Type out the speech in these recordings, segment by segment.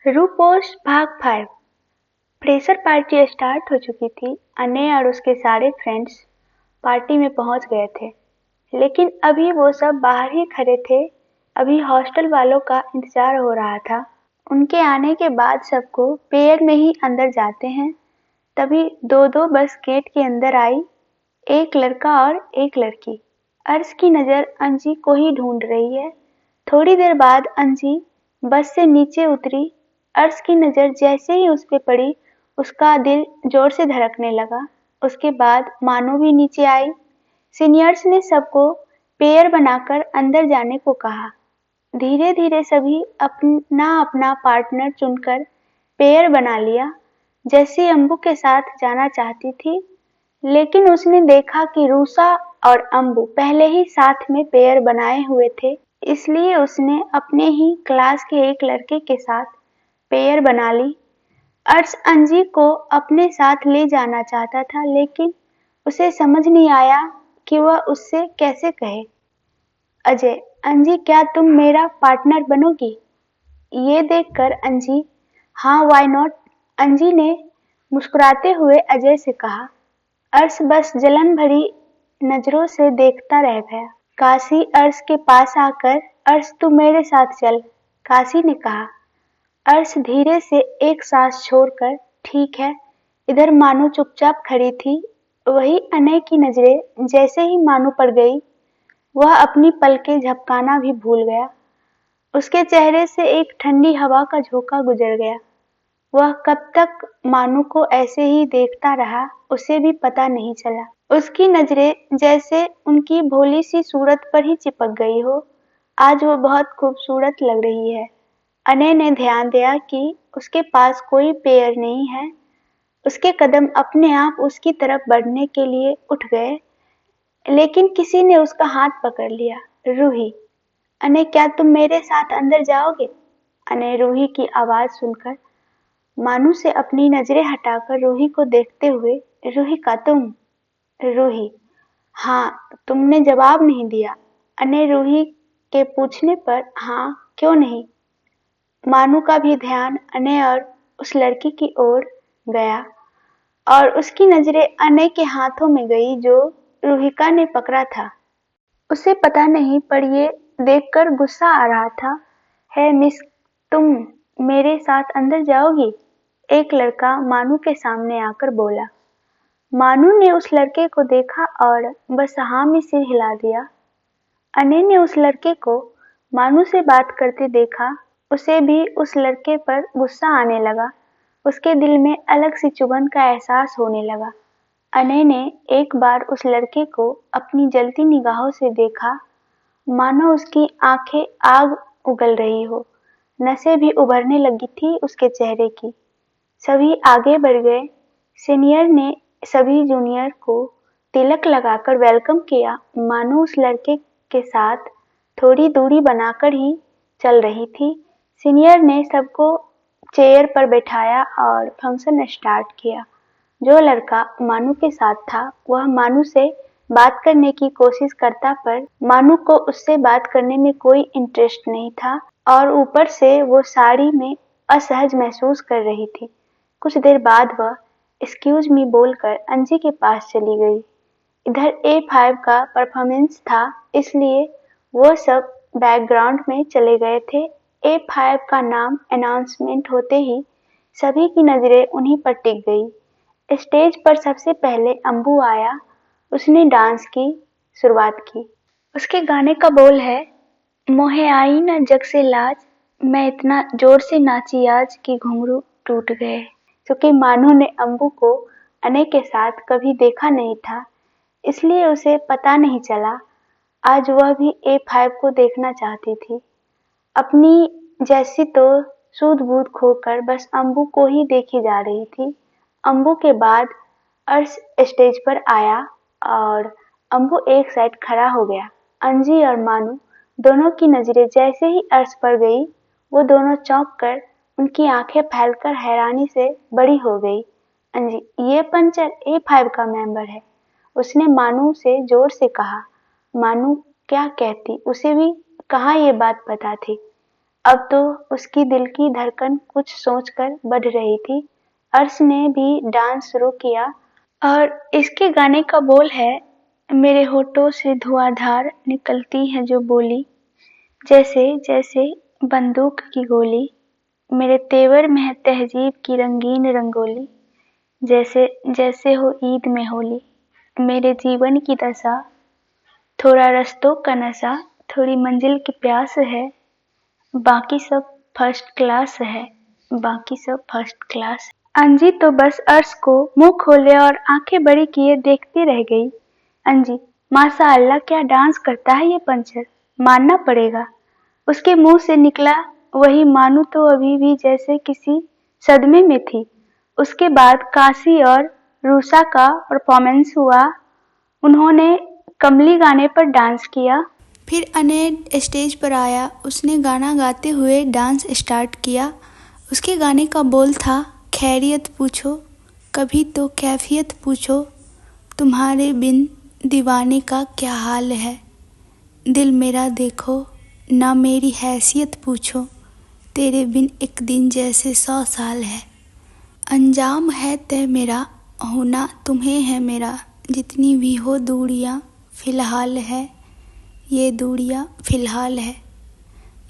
रूपोश भाग 5। Fresher party start हो चुकी थी। अनय और उसके सारे फ्रेंड्स पार्टी में पहुंच गए थे, लेकिन अभी वो सब बाहर ही खड़े थे। अभी हॉस्टल वालों का इंतजार हो रहा था। उनके आने के बाद सबको पेयर में ही अंदर जाते हैं। तभी दो दो बस गेट के अंदर आई, एक लड़का और एक लड़की। अर्श की नजर अंजी को ही ढूंढ रही है। थोड़ी देर बाद अंजी बस से नीचे उतरी। अर्श की नजर जैसे ही उस पे पड़ी, उसका दिल जोर से धड़कने लगा। उसके बाद मानो भी नीचे आई। सीनियर्स ने सबको पेयर बनाकर अंदर जाने को कहा। धीरे धीरे सभी अपना अपना पार्टनर चुनकर पेयर बना लिया। जैसी अंबू के साथ जाना चाहती थी, लेकिन उसने देखा कि रूसा और अंबू पहले ही साथ में पेयर बनाए हुए थे, इसलिए उसने अपने ही क्लास के एक लड़के के साथ पेयर बना ली। अर्श अंजी को अपने साथ ले जाना चाहता था, लेकिन उसे समझ नहीं आया कि वह उससे कैसे कहे। अजय, अंजी क्या तुम मेरा पार्टनर बनोगी? ये देखकर अंजी, हाँ व्हाई नॉट, अंजी ने मुस्कुराते हुए अजय से कहा। अर्श बस जलन भरी नजरों से देखता रह गया। काशी अर्श के पास आकर, अर्श तू मेरे साथ चल, काशी ने कहा। अर्श धीरे से एक सांस छोड़कर, ठीक है। इधर मानो चुपचाप खड़ी थी। वही अनय की नजरें जैसे ही मानो पर गई, वह अपनी पलकें झपकाना भी भूल गया। उसके चेहरे से एक ठंडी हवा का झोंका गुजर गया। वह कब तक मानो को ऐसे ही देखता रहा, उसे भी पता नहीं चला। उसकी नजरें जैसे उनकी भोली सी सूरत पर ही चिपक गई हो। आज वो बहुत खूबसूरत लग रही है। अनय ने ध्यान दिया कि उसके पास कोई पेयर नहीं है। उसके कदम अपने आप उसकी तरफ बढ़ने के लिए उठ गए, लेकिन किसी ने उसका हाथ पकड़ लिया। रूही, अनय क्या तुम मेरे साथ अंदर जाओगे? अनय रूही की आवाज सुनकर मानो से अपनी नजरें हटाकर रूही को देखते हुए, रूही का तुम? रूही, हाँ। तुमने जवाब नहीं दिया। अनय रूही के पूछने पर हाँ क्यों नहीं। मानो का भी ध्यान अनय और उस लड़की की ओर गया और उसकी नजरें अनय के हाथों में गई जो रूहिका ने पकड़ा था। उसे पता नहीं, पर ये देखकर गुस्सा आ रहा था। है मिस, तुम मेरे साथ अंदर जाओगी? एक लड़का मानो के सामने आकर बोला। मानो ने उस लड़के को देखा और बस हाँ में सिर हिला दिया। अनय ने उस लड़के को मानो से बात करते देखा। उसे भी उस लड़के पर गुस्सा आने लगा। उसके दिल में अलग सी चुभन का एहसास होने लगा। अनय ने एक बार उस लड़के को अपनी जलती निगाहों से देखा, मानो उसकी आंखें आग उगल रही हो। नसें भी उभरने लगी थी उसके चेहरे की। सभी आगे बढ़ गए। सीनियर ने सभी जूनियर को तिलक लगाकर वेलकम किया। मानो उस लड़के के साथ थोड़ी दूरी बनाकर ही चल रही थी। सीनियर ने सबको चेयर पर बैठाया और फंक्शन स्टार्ट किया। जो लड़का मानो के साथ था, वह मानो से बात करने की कोशिश करता, पर मानो को उससे बात करने में कोई इंटरेस्ट नहीं था और ऊपर से वो साड़ी में असहज महसूस कर रही थी। कुछ देर बाद वह एक्सक्यूज मी बोलकर अंजी के पास चली गई। इधर A5 का परफॉर्मेंस था, इसलिए वो सब बैकग्राउंड में चले गए थे। A5 का नाम अनाउंसमेंट होते ही सभी की नजरें उन्हीं पर टिक गई। स्टेज पर सबसे पहले अंबू आया। उसने डांस की शुरुआत की। उसके गाने का बोल है, मोहे आई न जग से लाज, मैं इतना जोर से नाची आज कि घुंघरू टूट गए। क्योंकि मानो ने अंबू को अनय के साथ कभी देखा नहीं था, इसलिए उसे पता नहीं चला। आज वह भी A5 को देखना चाहती थी। अपनी जैसी तो सूध-बूध खोकर बस अंबू को ही देखी जा रही थी। अंबू के बाद अर्श स्टेज पर आया और अंबू एक साइड खड़ा हो गया। अंजी और मानो दोनों की नजरें जैसे ही अर्श पर गई, वो दोनों चौंक कर, उनकी आंखें फैलकर हैरानी से बड़ी हो गई। अंजी, ये पंचर A5 का मेंबर है, उसने मानो से जोर से कहा। मानो क्या कहती, उसे भी कहाँ ये बात पता थी। अब तो उसकी दिल की धड़कन कुछ सोचकर बढ़ रही थी। अर्श ने भी डांस शुरू किया और इसके गाने का बोल है, मेरे होठों से धुआंधार निकलती है जो बोली, जैसे जैसे बंदूक की गोली, मेरे तेवर में है तहजीब की रंगीन रंगोली, जैसे जैसे हो ईद में होली, मेरे जीवन की दशा, थोड़ा रस्तों का नशा, थोड़ी मंजिल की प्यास है, बाकी सब फर्स्ट क्लास है, बाकी सब फर्स्ट क्लास। अंजी तो बस अर्श को मुंह खोले और आंखें बड़ी किए देखती रह गई। अंजी, माशा अल्लाह क्या डांस करता है ये पंचर, मानना पड़ेगा। उसके मुंह से निकला वही मानू तो अभी भी जैसे किसी सदमे में थी। उसके बाद काशी और रूसा का परफॉर्मेंस हुआ। उन्होंने कमली गाने पर डांस किया। फिर अनय स्टेज पर आया। उसने गाना गाते हुए डांस स्टार्ट किया। उसके गाने का बोल था, खैरियत पूछो कभी तो कैफियत पूछो, तुम्हारे बिन दीवाने का क्या हाल है, दिल मेरा देखो ना मेरी हैसियत पूछो, तेरे बिन एक दिन जैसे 100 साल है, अंजाम है तय मेरा होना तुम्हें है मेरा, जितनी भी हो दूरियां फ़िलहाल है, ये दूरियां फ़िलहाल है।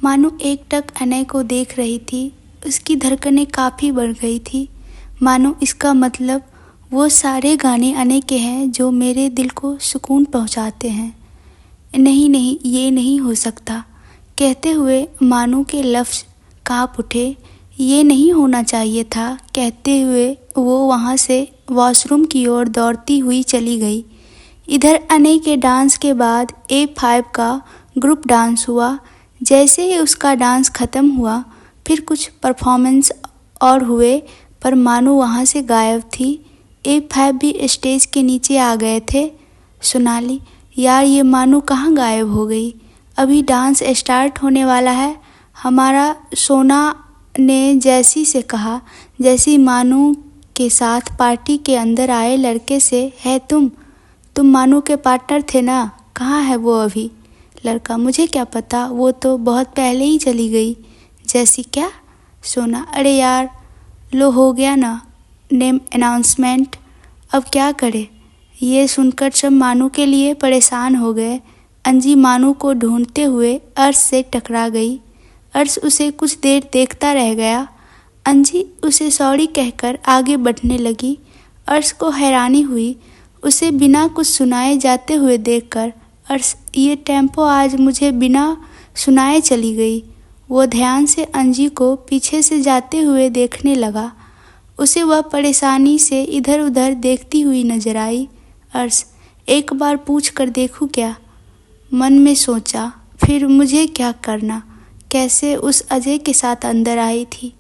मानो एकटक अनय को देख रही थी। उसकी धड़कनें काफ़ी बढ़ गई थी। मानो इसका मतलब वो सारे गाने अनय के हैं जो मेरे दिल को सुकून पहुंचाते हैं। नहीं नहीं, ये नहीं हो सकता। कहते हुए मानो के लफ्ज़ काँप उठे। ये नहीं होना चाहिए था। कहते हुए वो वहाँ से वॉशरूम की ओर दौड़ती हुई चली गई। इधर अनय के डांस के बाद A5 का ग्रुप डांस हुआ। जैसे ही उसका डांस ख़त्म हुआ फिर कुछ परफॉर्मेंस और हुए, पर मानो वहाँ से गायब थी। A5 भी स्टेज के नीचे आ गए थे। सोनाली, यार ये मानो कहाँ गायब हो गई? अभी डांस स्टार्ट होने वाला है। हमारा सोना ने जैसी से कहा। जैसी मानो के साथ पार्टी के अंदर आए लड़के से, है तुम मानो के पार्टनर थे ना, कहाँ है वो अभी? लड़का, मुझे क्या पता, वो तो बहुत पहले ही चली गई। जैसी, क्या? सोना, अरे यार लो हो गया ना नेम अनाउंसमेंट, अब क्या करे? ये सुनकर सब मानो के लिए परेशान हो गए। अंजी मानो को ढूंढते हुए अर्श से टकरा गई। अर्श उसे कुछ देर देखता रह गया। अंजी उसे सॉरी कहकर आगे बढ़ने लगी। अर्श को हैरानी हुई उसे बिना कुछ सुनाए जाते हुए देखकर। अर्श, ये टेम्पो आज मुझे बिना सुनाए चली गई। वो ध्यान से अंजी को पीछे से जाते हुए देखने लगा। उसे वह परेशानी से इधर उधर देखती हुई नजर आई। अर्श, एक बार पूछ कर देखूं क्या? मन में सोचा, फिर मुझे क्या करना? कैसे उस अजय के साथ अंदर आई थी?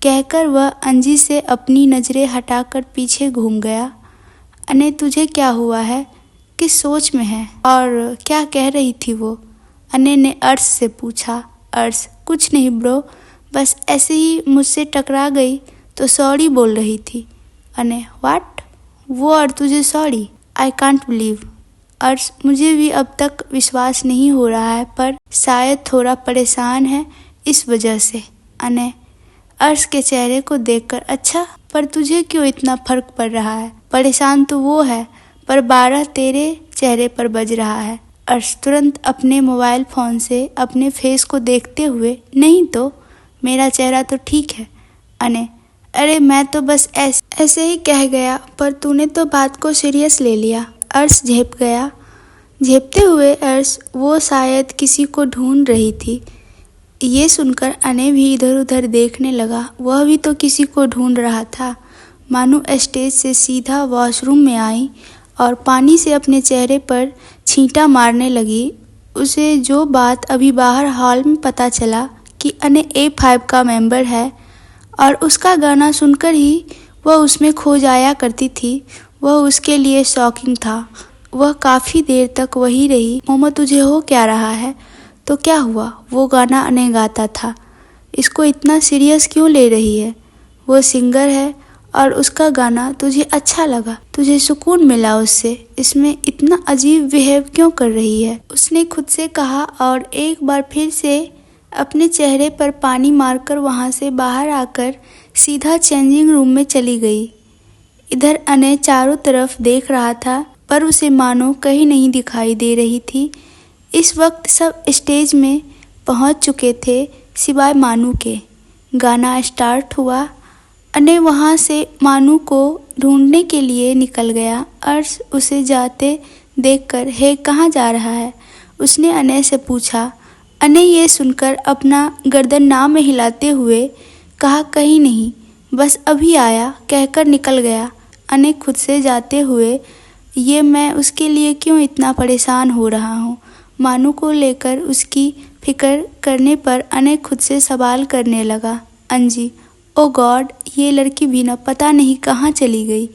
कहकर वह अंजी से अपनी नज़रें हटाकर पीछे घूम गया। अने तुझे क्या हुआ है? किस सोच में है? और क्या कह रही थी वो? अने ने अर्श से पूछा। अर्श, कुछ नहीं ब्रो, बस ऐसे ही मुझसे टकरा गई तो सॉरी बोल रही थी। अने, व्हाट? वो और तुझे सॉरी? I can't believe. अर्श, मुझे भी अब तक विश्वास नहीं हो रहा है, पर शायद थोड़ा परेशान है इस वजह से। अने अर्श के चेहरे को देखकर, अच्छा, पर तुझे क्यों इतना फर्क पड़ रहा है? परेशान तो वो है, पर 12 तेरे चेहरे पर बज रहा है। अर्श तुरंत अपने मोबाइल फ़ोन से अपने फेस को देखते हुए, नहीं तो मेरा चेहरा तो ठीक है। अने, अरे मैं तो बस ऐसे ही कह गया, पर तूने तो बात को सीरियस ले लिया। अर्श झेप गया। झेपते हुए अर्श, वो शायद किसी को ढूंढ रही थी। ये सुनकर अने भी इधर उधर देखने लगा। वह भी तो किसी को ढूंढ रहा था। मानो स्टेज से सीधा वॉशरूम में आई और पानी से अपने चेहरे पर छींटा मारने लगी। उसे जो बात अभी बाहर हॉल में पता चला कि अने A5 का मेंबर है और उसका गाना सुनकर ही वह उसमें खो जाया करती थी, वह उसके लिए शॉकिंग था। वह काफ़ी देर तक वही रही। मोमो, तुझे हो क्या रहा है? तो क्या हुआ? वो गाना अने गाता था। इसको इतना सीरियस क्यों ले रही है? वो सिंगर है और उसका गाना तुझे अच्छा लगा, तुझे सुकून मिला उससे, इसमें इतना अजीब बिहेव क्यों कर रही है? उसने खुद से कहा और एक बार फिर से अपने चेहरे पर पानी मारकर वहाँ से बाहर आकर सीधा चेंजिंग रूम में चली गई। इधर अनय चारों तरफ देख रहा था पर उसे मानो कहीं नहीं दिखाई दे रही थी। इस वक्त सब स्टेज में पहुंच चुके थे सिवाय मानू के। गाना स्टार्ट हुआ। अनय वहाँ से मानू को ढूंढने के लिए निकल गया। अर्श उसे जाते देखकर हे कहाँ जा रहा है, उसने अनय से पूछा। अनय ये सुनकर अपना गर्दन ना में हिलाते हुए कहा कहीं नहीं, बस अभी आया कहकर निकल गया। अनय खुद से जाते हुए ये मैं उसके लिए क्यों इतना परेशान हो रहा हूँ। मानू को लेकर उसकी फिक्र करने पर अनय खुद से सवाल करने लगा। अंजी, ओ गॉड, ये लड़की भी न पता नहीं कहाँ चली गई।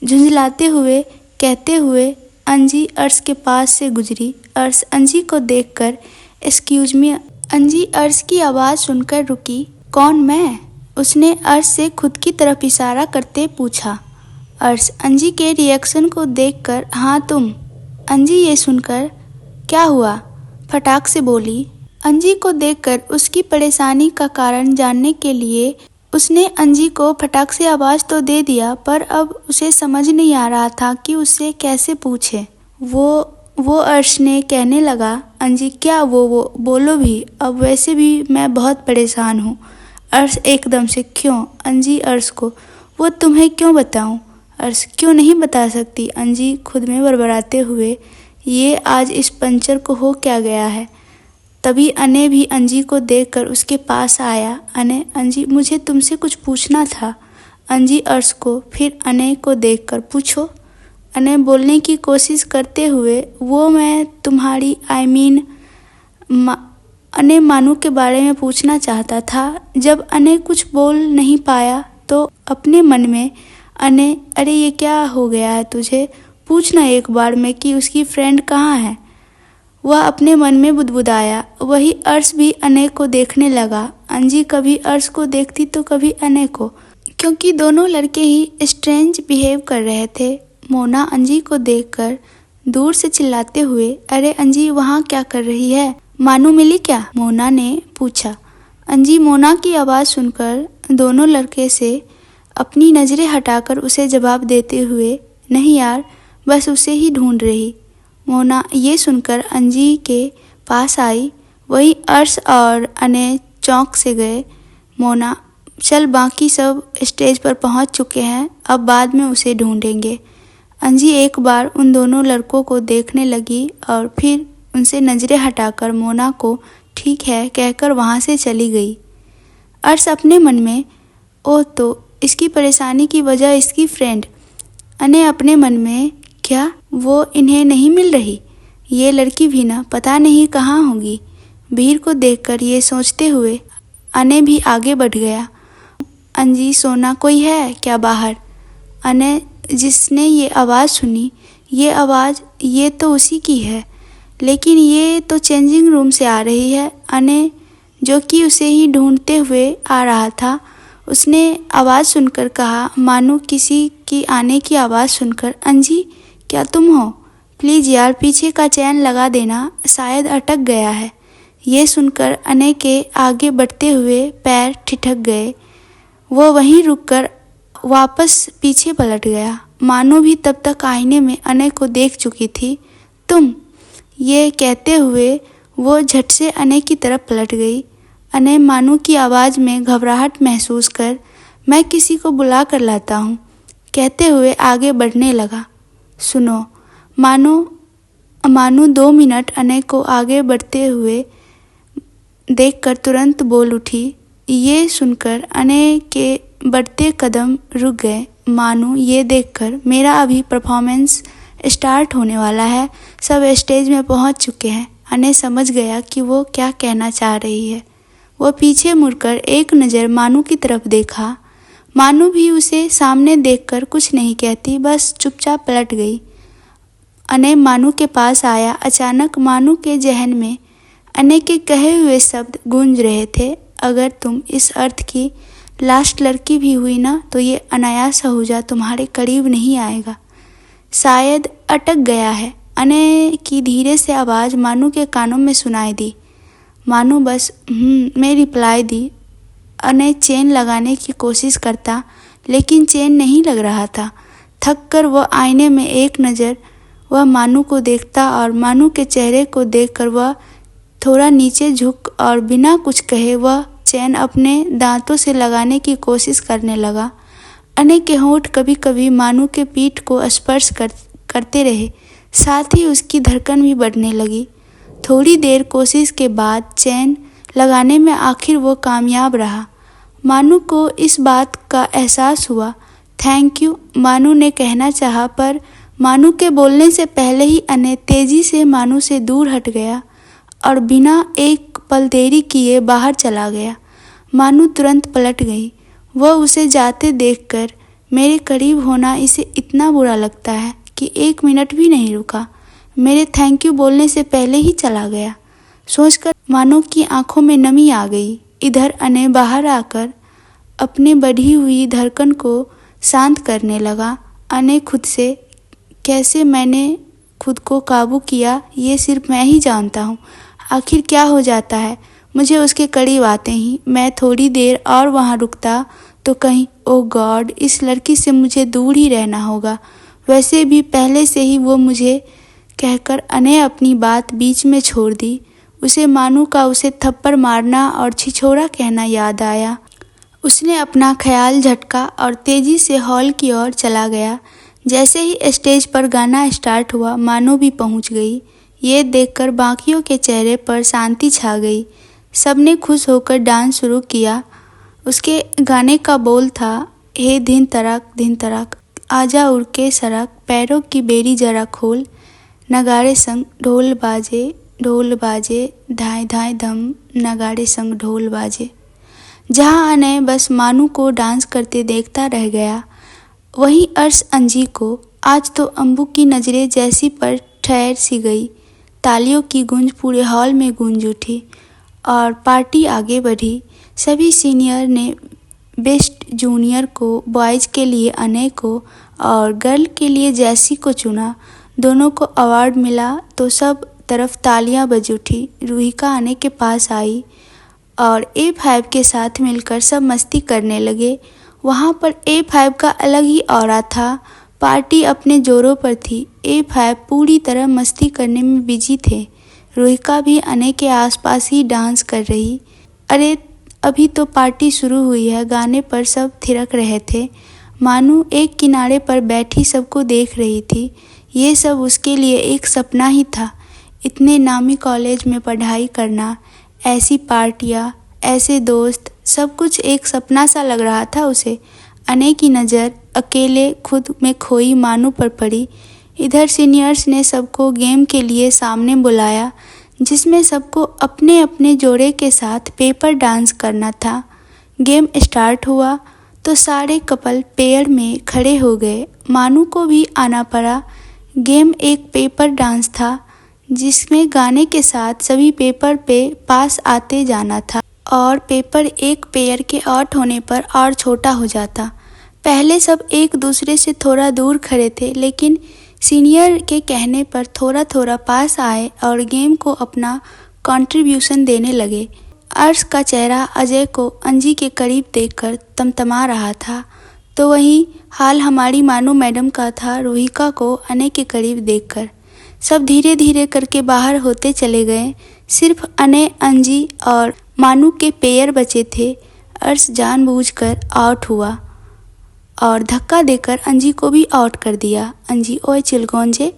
झुंझलाते हुए कहते हुए अंजी अर्श के पास से गुजरी। अर्श अंजी को देखकर एक्सक्यूज मी। अंजी अर्श की आवाज़ सुनकर रुकी। कौन, मैं? उसने अर्श से खुद की तरफ इशारा करते पूछा। अर्श अंजी के रिएक्शन को देखकर हाँ तुम। अंजी ये सुनकर क्या हुआ फटाक से बोली। अंजी को देखकर उसकी परेशानी का कारण जानने के लिए उसने अंजी को फटाक से आवाज़ तो दे दिया पर अब उसे समझ नहीं आ रहा था कि उसे कैसे पूछे। वो अर्श ने कहने लगा, अंजी क्या वो बोलो भी, अब वैसे भी मैं बहुत परेशान हूँ। अर्श एकदम से क्यों? अंजी अर्श को, वो तुम्हें क्यों बताऊँ? अर्श क्यों नहीं बता सकती? अंजी खुद में बड़बड़ाते हुए, ये आज इस पंचर को हो क्या गया है। तभी अनय भी अंजी को देखकर उसके पास आया। अनय, अंजी मुझे तुमसे कुछ पूछना था। अंजी अर्श को फिर अनय को देखकर पूछो। अनय बोलने की कोशिश करते हुए, वो मैं तुम्हारी अनय मानू के बारे में पूछना चाहता था। जब अनय कुछ बोल नहीं पाया तो अपने मन में अनय, अरे ये क्या हो गया है तुझे, पूछना एक बार में कि उसकी फ्रेंड कहाँ है। वह अपने मन में बुदबुदाया। वही अर्श भी अनय को देखने लगा। अंजी कभी अर्श को देखती तो कभी अनय को, क्योंकि दोनों लड़के ही स्ट्रेंज बिहेव कर रहे थे। मोना अंजी को देखकर दूर से चिल्लाते हुए, अरे अंजी वहाँ क्या कर रही है, मानू मिली क्या? मोना ने पूछा। अंजी मोना की आवाज़ सुनकर दोनों लड़के से अपनी नज़रें हटाकर उसे जवाब देते हुए, नहीं यार, बस उसे ही ढूंढ रही। मोना ये सुनकर अंजी के पास आई। वही अर्श और अनय चौंक से गए। मोना, चल बाकी सब स्टेज पर पहुंच चुके हैं, अब बाद में उसे ढूंढेंगे। अंजी एक बार उन दोनों लड़कों को देखने लगी और फिर उनसे नज़रें हटाकर मोना को ठीक है कहकर वहाँ से चली गई। अर्श अपने मन में, ओह तो इसकी परेशानी की वजह इसकी फ्रेंड। अनय अपने मन में, क्या वो इन्हें नहीं मिल रही? ये लड़की भी ना पता नहीं कहाँ होगी। भीड़ को देखकर ये सोचते हुए अनय भी आगे बढ़ गया। अंजी सोना कोई है क्या बाहर? अनय जिसने ये आवाज़ सुनी, ये आवाज़ ये तो उसी की है, लेकिन ये तो चेंजिंग रूम से आ रही है। अनय जो कि उसे ही ढूंढते हुए आ रहा था, उसने आवाज़ सुनकर कहा, मानो किसी की आने की आवाज़ सुनकर, अंजी क्या तुम हो? प्लीज़ यार पीछे का चैन लगा देना, शायद अटक गया है। ये सुनकर अनय के आगे बढ़ते हुए पैर ठिठक गए। वो वहीं रुककर वापस पीछे पलट गया। मानो भी तब तक आईने में अनय को देख चुकी थी। तुम, ये कहते हुए वो झट से अनय की तरफ पलट गई। अनय मानो की आवाज़ में घबराहट महसूस कर, मैं किसी को बुला कर लाता हूँ, कहते हुए आगे बढ़ने लगा। सुनो, मानो 2 मिनट अनय को आगे बढ़ते हुए देखकर तुरंत बोल उठी। ये सुनकर अनय के बढ़ते कदम रुक गए। मानो ये देखकर, मेरा अभी परफॉर्मेंस स्टार्ट होने वाला है, सब स्टेज में पहुंच चुके हैं। अनय समझ गया कि वो क्या कहना चाह रही है। वो पीछे मुड़कर एक नज़र मानो की तरफ देखा। मानो भी उसे सामने देखकर कुछ नहीं कहती, बस चुपचाप पलट गई। अनय मानो के पास आया। अचानक मानो के जहन में अनय के कहे हुए शब्द गूंज रहे थे, अगर तुम इस अर्थ की लास्ट लड़की भी हुई ना, तो ये अनायास आहूजा तुम्हारे करीब नहीं आएगा, शायद अटक गया है। अनय की धीरे से आवाज़ मानो के कानों में सुनाई दी। मानो बस में रिप्लाई दी। अने चेन लगाने की कोशिश करता, लेकिन चेन नहीं लग रहा था। थक कर वह आईने में एक नज़र वह मानू को देखता और मानू के चेहरे को देखकर वह थोड़ा नीचे झुक और बिना कुछ कहे वह चेन अपने दांतों से लगाने की कोशिश करने लगा। अने के होंठ कभी कभी मानू के पीठ को स्पर्श करते रहे, साथ ही उसकी धड़कन भी बढ़ने लगी। थोड़ी देर कोशिश के बाद चेन लगाने में आखिर वो कामयाब रहा। मानू को इस बात का एहसास हुआ। थैंक यू, मानू ने कहना चाहा, पर मानू के बोलने से पहले ही अने तेजी से मानू से दूर हट गया और बिना एक पल देरी किए बाहर चला गया। मानू तुरंत पलट गई। वह उसे जाते देखकर मेरे करीब होना इसे इतना बुरा लगता है कि 1 मिनट भी नहीं रुका, मेरे थैंक यू बोलने से पहले ही चला गया। सोचकर मानो की आंखों में नमी आ गई। इधर अने बाहर आकर अपने बढ़ी हुई धड़कन को शांत करने लगा। अने खुद से, कैसे मैंने खुद को काबू किया ये सिर्फ मैं ही जानता हूँ। आखिर क्या हो जाता है मुझे उसके करीब आते ही। मैं थोड़ी देर और वहाँ रुकता तो कहीं ओ गॉड, इस लड़की से मुझे दूर ही रहना होगा। वैसे भी पहले से ही वो मुझे कहकर अने अपनी बात बीच में छोड़ दी। उसे मानू का उसे थप्पड़ मारना और छिछोरा कहना याद आया। उसने अपना ख्याल झटका और तेजी से हॉल की ओर चला गया। जैसे ही स्टेज पर गाना स्टार्ट हुआ, मानू भी पहुंच गई। ये देखकर बाकियों के चेहरे पर शांति छा गई। सबने खुश होकर डांस शुरू किया। उसके गाने का बोल था, हे दिन तराक आजा उड़ के सरक, पैरों की बेड़ी जरा खोल, नगाड़े संग ढोल बाजे, धाय धाय धम, नगाड़े संग ढोल बाजे। जहाँ अनय बस मानू को डांस करते देखता रह गया, वहीं अर्श अंजी को आज तो अम्बू की नज़रें जैसी पर ठहर सी गई। तालियों की गूंज पूरे हॉल में गूंज उठी और पार्टी आगे बढ़ी। सभी सीनियर ने बेस्ट जूनियर को, बॉयज़ के लिए अनय को और गर्ल के लिए जैसी को चुना। दोनों को अवार्ड मिला तो सब तरफ तालियां बज उठी। रूहिका अनय के पास आई और A5 के साथ मिलकर सब मस्ती करने लगे। वहाँ पर A5 का अलग ही ऑरा था। पार्टी अपने जोरों पर थी। A5 पूरी तरह मस्ती करने में बिजी थे। रूहिका भी अनय के आसपास ही डांस कर रही। अरे अभी तो पार्टी शुरू हुई है, गाने पर सब थिरक रहे थे। मानू एक किनारे पर बैठी सबको देख रही थी। ये सब उसके लिए एक सपना ही था। इतने नामी कॉलेज में पढ़ाई करना, ऐसी पार्टियाँ, ऐसे दोस्त, सब कुछ एक सपना सा लग रहा था उसे। अनय की नज़र अकेले खुद में खोई मानू पर पड़ी। इधर सीनियर्स ने सबको गेम के लिए सामने बुलाया, जिसमें सबको अपने अपने जोड़े के साथ पेपर डांस करना था। गेम स्टार्ट हुआ तो सारे कपल पेयर में खड़े हो गए। मानू को भी आना पड़ा। गेम एक पेपर डांस था, जिसमें गाने के साथ सभी पेपर पे पास आते जाना था और पेपर एक पेयर के आउट होने पर और छोटा हो जाता। पहले सब एक दूसरे से थोड़ा दूर खड़े थे, लेकिन सीनियर के कहने पर थोड़ा थोड़ा पास आए और गेम को अपना कंट्रीब्यूशन देने लगे। अर्श का चेहरा अजय को अंजी के करीब देखकर तमतमा रहा था, तो वही हाल हमारी मानू मैडम का था रूहिका को अनय के करीब देखकर। सब धीरे धीरे करके बाहर होते चले गए। सिर्फ अनय, अंजी और मानू के पेयर बचे थे। अर्श जानबूझकर आउट हुआ और धक्का देकर अंजी को भी आउट कर दिया। अंजी, ओए चिलगोंजे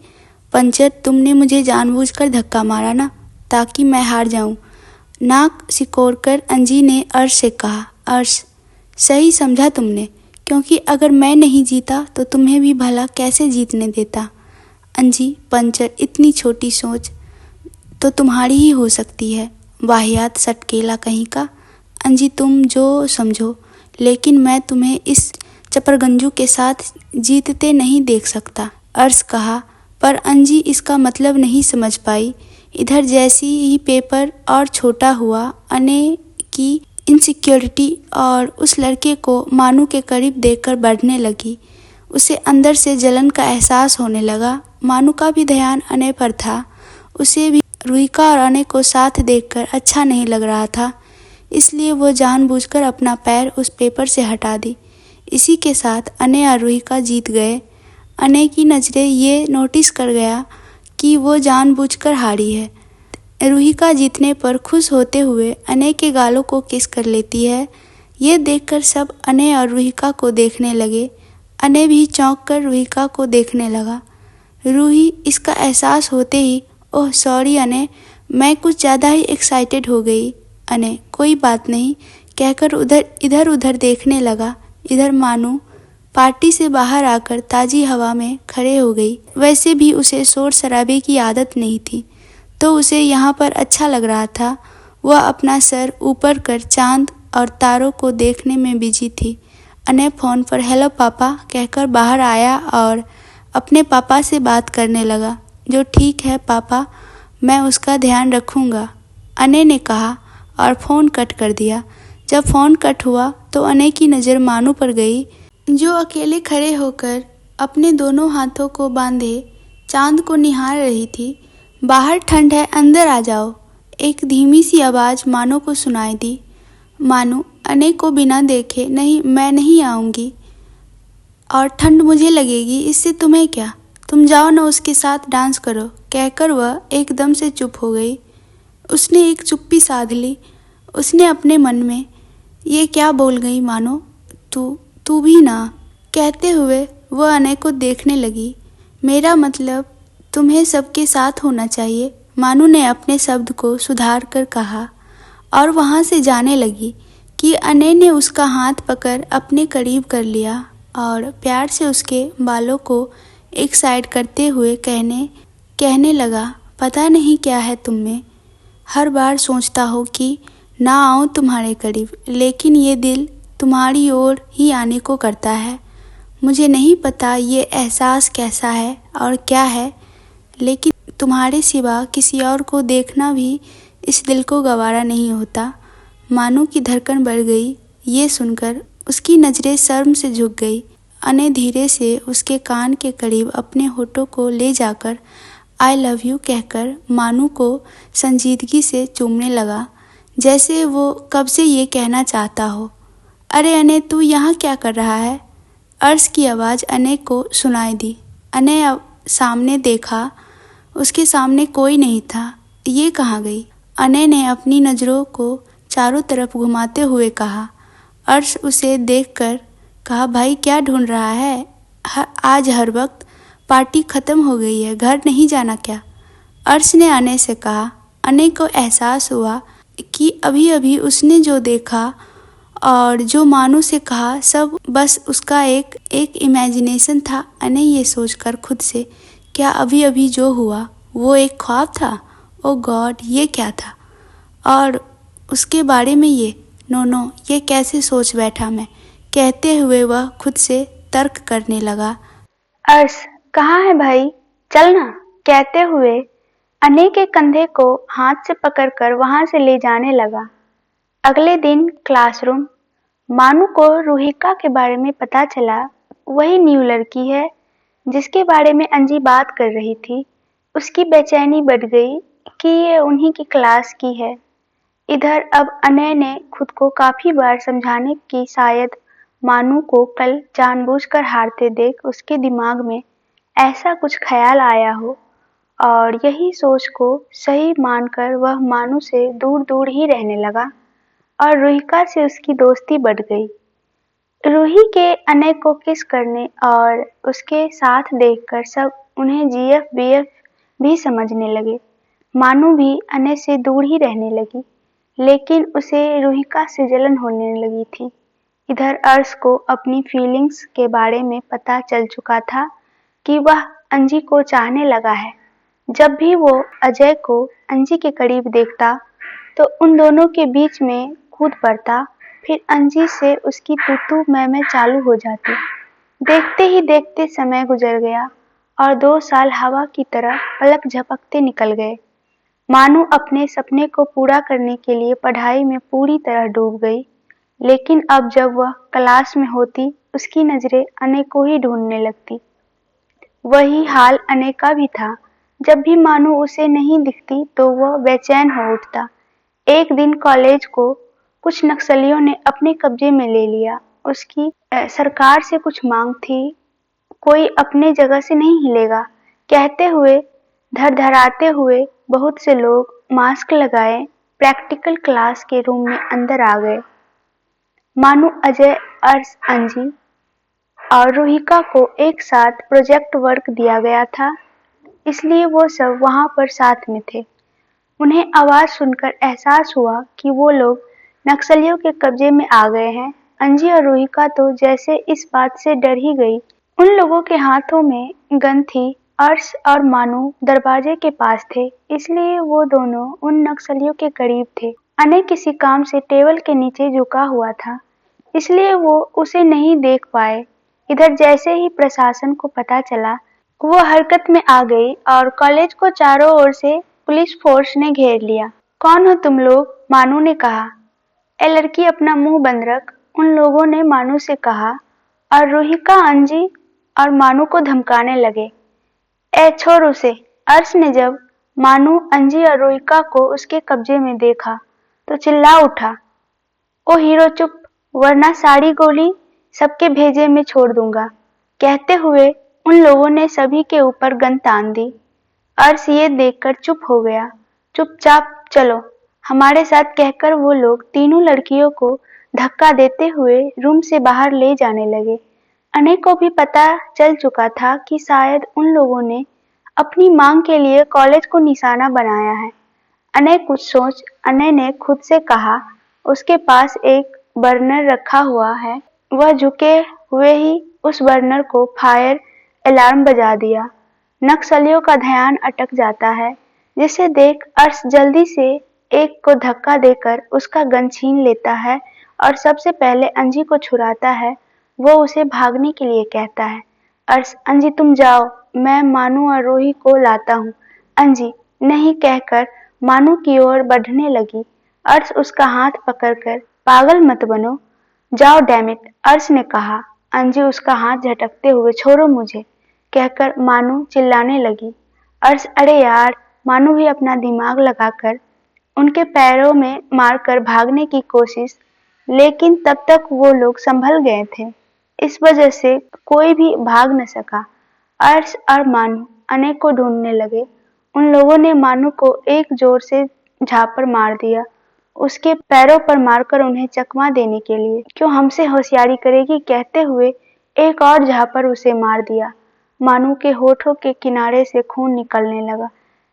पंचर, तुमने मुझे जानबूझकर धक्का मारा ना, ताकि मैं हार जाऊं। नाक सिकोड़कर अंजी ने अर्श से कहा। अर्श, सही समझा तुमने, क्योंकि अगर मैं नहीं जीता तो तुम्हें भी भला कैसे जीतने देता। अंजी, पंचर, इतनी छोटी सोच तो तुम्हारी ही हो सकती है, वाहियात सटकेला कहीं का। अंजी, तुम जो समझो, लेकिन मैं तुम्हें इस चपरगंजू के साथ जीतते नहीं देख सकता, अर्श कहा। पर अंजी इसका मतलब नहीं समझ पाई। इधर जैसी ही पेपर और छोटा हुआ, अनय की इनसिक्योरिटी और उस लड़के को मानू के करीब देखकर बढ़ने लगी। उसे अंदर से जलन का एहसास होने लगा। मानू का भी ध्यान अनय पर था। उसे भी रुहिका और अने को साथ देखकर अच्छा नहीं लग रहा था, इसलिए वो जानबूझकर अपना पैर उस पेपर से हटा दी। इसी के साथ अने और रुहिका जीत गए। अने की नज़रें ये नोटिस कर गया कि वो जानबूझकर हारी है। रुहिका जीतने पर खुश होते हुए अने के गालों को किस कर लेती है। ये देखकर सब अने और रुहिका को देखने लगे। अने भी चौंक कर रुहिका को देखने लगा। रूही इसका एहसास होते ही, ओह सॉरी अने, मैं कुछ ज़्यादा ही एक्साइटेड हो गई। अने कोई बात नहीं कहकर इधर उधर देखने लगा। इधर मानू पार्टी से बाहर आकर ताज़ी हवा में खड़े हो गई। वैसे भी उसे शोर शराबे की आदत नहीं थी, तो उसे यहाँ पर अच्छा लग रहा था। वह अपना सर ऊपर कर चांद और तारों को देखने में बिजी थी। अने फ़ोन पर हेलो पापा कहकर बाहर आया और अपने पापा से बात करने लगा। जो ठीक है पापा, मैं उसका ध्यान रखूँगा, अने ने कहा और फ़ोन कट कर दिया। जब फ़ोन कट हुआ तो अने की नज़र मानू पर गई, जो अकेले खड़े होकर अपने दोनों हाथों को बांधे चांद को निहार रही थी। बाहर ठंड है, अंदर आ जाओ, एक धीमी सी आवाज़ मानू को सुनाई दी। मानू अने को बिना देखे, नहीं मैं नहीं आऊँगी, और ठंड मुझे लगेगी, इससे तुम्हें क्या, तुम जाओ ना उसके साथ डांस करो, कहकर वह एकदम से चुप हो गई। उसने एक चुप्पी साध ली। उसने अपने मन में, ये क्या बोल गई मानो, तू भी ना, कहते हुए वह अने को देखने लगी। मेरा मतलब तुम्हें सबके साथ होना चाहिए, मानू ने अपने शब्द को सुधार कर कहा और वहाँ से जाने लगी कि अने ने उसका हाथ पकड़ अपने करीब कर लिया और प्यार से उसके बालों को एक साइड करते हुए कहने लगा, पता नहीं क्या है तुम में, हर बार सोचता हो कि ना आऊँ तुम्हारे करीब, लेकिन ये दिल तुम्हारी ओर ही आने को करता है। मुझे नहीं पता ये एहसास कैसा है और क्या है, लेकिन तुम्हारे सिवा किसी और को देखना भी इस दिल को गवारा नहीं होता। मानू की धड़कन बढ़ गई। ये सुनकर उसकी नज़रें शर्म से झुक गई। अने धीरे से उसके कान के करीब अपने होठों को ले जाकर आई लव यू कहकर मानू को संजीदगी से चूमने लगा, जैसे वो कब से ये कहना चाहता हो। अरे अने, तू यहाँ क्या कर रहा है? अर्श की आवाज़ अने को सुनाई दी। अने सामने देखा, उसके सामने कोई नहीं था। ये कहाँ गई? अने ने अपनी नज़रों को चारों तरफ घुमाते हुए कहा। अर्श उसे देखकर कहा, भाई क्या ढूंढ रहा है? आज हर वक्त पार्टी ख़त्म हो गई है, घर नहीं जाना क्या? अर्श ने अने से कहा। अने को एहसास हुआ कि अभी अभी उसने जो देखा और जो मानू से कहा सब बस उसका एक इमेजिनेशन था। अने ये सोचकर खुद से, क्या अभी अभी जो हुआ वो एक ख्वाब था? ओ गॉड, ये क्या था? और उसके बारे में ये नो, ये कैसे सोच बैठा मैं, कहते हुए वह खुद से तर्क करने लगा। अर्श कहाँ है भाई, चल ना, कहते हुए अने के कंधे को हाथ से पकड़कर वहां से ले जाने लगा। अगले दिन क्लासरूम, मानू को रुहिका के बारे में पता चला। वही न्यू लड़की है जिसके बारे में अंजी बात कर रही थी। उसकी बेचैनी बढ़ गई कि ये उन्हीं की क्लास की है। इधर अब अनय ने खुद को काफी बार समझाने की शायद मानू को कल जानबूझकर हारते देख उसके दिमाग में ऐसा कुछ ख्याल आया हो, और यही सोच को सही मानकर वह मानू से दूर दूर ही रहने लगा और रुहिका से उसकी दोस्ती बढ़ गई। रूही के अनय को किस करने और उसके साथ देखकर सब उन्हें जीएफ बीएफ भी समझने लगे। मानू भी अनय से दूर ही रहने लगी, लेकिन उसे रुहिका से जलन होने लगी थी। इधर अर्श को अपनी फीलिंग्स के बारे में पता चल चुका था कि वह अंजी को चाहने लगा है। जब भी वो अजय को अंजी के करीब देखता तो उन दोनों के बीच में कूद पड़ता, फिर अंजी से उसकी तू मैं चालू हो जाती। देखते ही देखते समय गुजर गया और 2 साल हवा की तरह पलक झपकते निकल गए। मानू अपने सपने को पूरा करने के लिए पढ़ाई में पूरी तरह डूब गई, लेकिन अब जब वह क्लास में होती उसकी नजरें अने को ही ढूंढने लगती। वही हाल अने का भी था। जब भी मानू उसे नहीं दिखती तो वह बेचैन हो उठता। एक दिन कॉलेज को कुछ नक्सलियों ने अपने कब्जे में ले लिया। उसकी सरकार से कुछ मांग थी, कोई अपने जगह से नहीं हिलेगा, कहते हुए धड़धड़ाते हुए बहुत से लोग मास्क लगाए प्रैक्टिकल क्लास के रूम में अंदर आ गए। मानू, अजय, अर्श, अंजी और रूहिका को एक साथ प्रोजेक्ट वर्क दिया गया था, इसलिए वो सब वहां पर साथ में थे। उन्हें आवाज सुनकर एहसास हुआ कि वो लोग नक्सलियों के कब्जे में आ गए हैं। अंजी और रूहिका तो जैसे इस बात से डर ही गई। उन लोगों के हाथों में गन थी। अर्श और मानू दरवाजे के पास थे, इसलिए वो दोनों उन नक्सलियों के करीब थे। अनय किसी काम से टेबल के नीचे झुका हुआ था, इसलिए वो उसे नहीं देख पाए। इधर जैसे ही प्रशासन को पता चला, वो हरकत में आ गई और कॉलेज को चारों ओर से पुलिस फोर्स ने घेर लिया। कौन हो तुम लोग? मानू ने कहा। ए लड़की, अपना मुंह बंद रख, उन लोगों ने मानू से कहा और रूहिका, अंजी और मानू को धमकाने लगे। ए छोड़ उसे। अर्श ने जब मानू, अंजी और रूहिका को उसके कब्जे में देखा तो चिल्ला उठा, ओ हीरो चुप, वरना साड़ी गोली सबके भेजे में छोड़ दूंगा। कहते हुए उन लोगों ने सभी के ऊपर गन तान दी। अर्श ये देखकर चुप हो गया। चुपचाप चलो हमारे साथ, कहकर वो लोग तीनों लड़कियों को धक्का देते हुए रूम से बाहर ले जाने लगे। अनय को भी पता चल चुका था कि शायद उन लोगों ने अपनी मांग के लिए कॉलेज को निशाना बनाया है। अनय कुछ सोच अनय ने खुद से कहा, उसके पास एक बर्नर रखा हुआ है। वह झुके हुए ही उस बर्नर को फायर अलार्म बजा दिया। नक्सलियों का ध्यान अटक जाता है, जिसे देख अर्श जल्दी से एक को धक्का देकर उसका गन छीन लेता है और सबसे पहले अंजी को छुड़ाता है। वो उसे भागने के लिए कहता है। अर्श, अंजी तुम जाओ, मैं मानू और रूही को लाता हूँ। अंजी नहीं कहकर मानू की ओर बढ़ने लगी। अर्श उसका हाथ पकड़कर, पागल मत बनो, जाओ डैमिट, अर्श ने कहा। अंजी उसका हाथ झटकते हुए, छोड़ो मुझे, कहकर मानू चिल्लाने लगी। अर्श, अरे यार, मानू भी अपना दिमाग लगाकर उनके पैरों में मारकर भागने की कोशिश, लेकिन तब तक वो लोग संभल गए थे, इस वजह से कोई भी भाग न सका। अर्श और मानू अनय को ढूंढने लगे। उन लोगों ने मानू को एक जोर से झापड़ मार दिया, उसके पैरों पर मारकर उन्हें चकमा देने के लिए। क्यों हमसे होशियारी करेगी, कहते हुए एक और झापड़ उसे मार दिया। मानू के होठों के किनारे से खून निकलने लगा,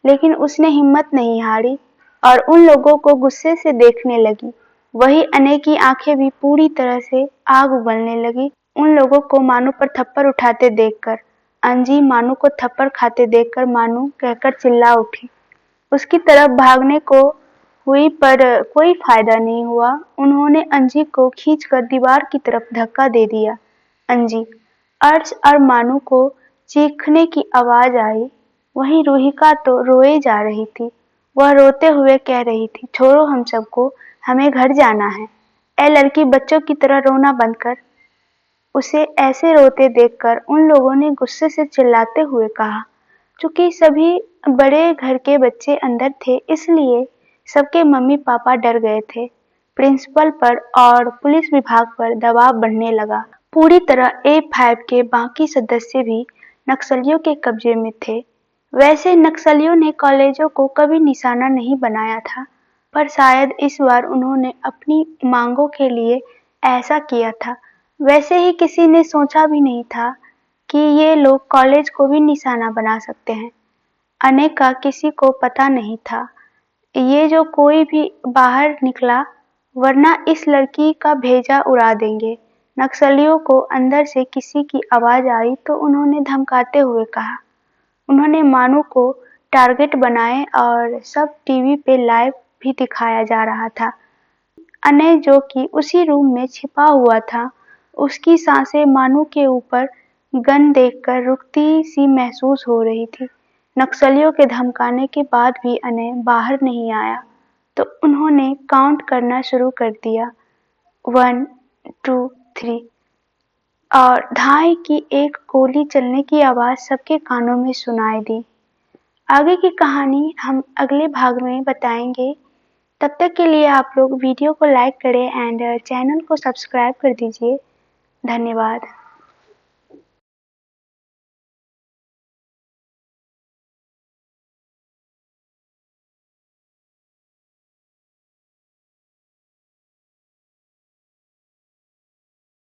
लेकिन उसने हिम्मत नहीं हारी और उन लोगों को गुस्से से देखने लगी। वही अनय की आंखें भी पूरी तरह से आग उगलने लगी उन लोगों को मानू पर थप्पड़ उठाते देखकर। अंजी मानू को थप्पड़ खाते देखकर मानू कहकर चिल्ला उठी। उसकी तरफ भागने को हुई पर कोई फायदा नहीं हुआ। उन्होंने अंजी को खींचकर दीवार की तरफ धक्का दे दिया। अंजी, अर्श और मानू को चीखने की आवाज आई। वहीं रूहिका तो रोए जा रही थी। वह रोते हुए कह रही थी, छोड़ो हम सबको, हमें घर जाना है। ए लड़की, बच्चों की तरह रोना बंद कर। उसे ऐसे रोते देखकर उन लोगों ने गुस्से से चिल्लाते हुए कहा। चूंकि सभी बड़े घर के बच्चे अंदर थे, इसलिए सबके मम्मी पापा डर गए थे। प्रिंसिपल पर और पुलिस विभाग पर दबाव बढ़ने लगा। पूरी तरह A5 के बाकी सदस्य भी नक्सलियों के कब्जे में थे। वैसे नक्सलियों ने कॉलेजों को कभी निशाना नहीं बनाया था, पर शायद इस बार उन्होंने अपनी मांगों के लिए ऐसा किया था। वैसे ही किसी ने सोचा भी नहीं था कि ये लोग कॉलेज को भी निशाना बना सकते हैं। अनय का किसी को पता नहीं था ये जो कोई भी बाहर निकला, वरना इस लड़की का भेजा उड़ा देंगे। नक्सलियों को अंदर से किसी की आवाज आई तो उन्होंने धमकाते हुए कहा। उन्होंने मानू को टारगेट बनाए और सब टीवी पे लाइव भी दिखाया जा रहा था। अनय, जो कि उसी रूम में छिपा हुआ था, उसकी सांसें मानू के ऊपर गन देखकर रुकती सी महसूस हो रही थी। नक्सलियों के धमकाने के बाद भी अनय बाहर नहीं आया तो उन्होंने काउंट करना शुरू कर दिया, 1, 2, 3, और धाई की एक गोली चलने की आवाज सबके कानों में सुनाई दी। आगे की कहानी हम अगले भाग में बताएंगे। तब तक के लिए आप लोग वीडियो को लाइक करें एंड चैनल को सब्सक्राइब कर दीजिए। धन्यवाद।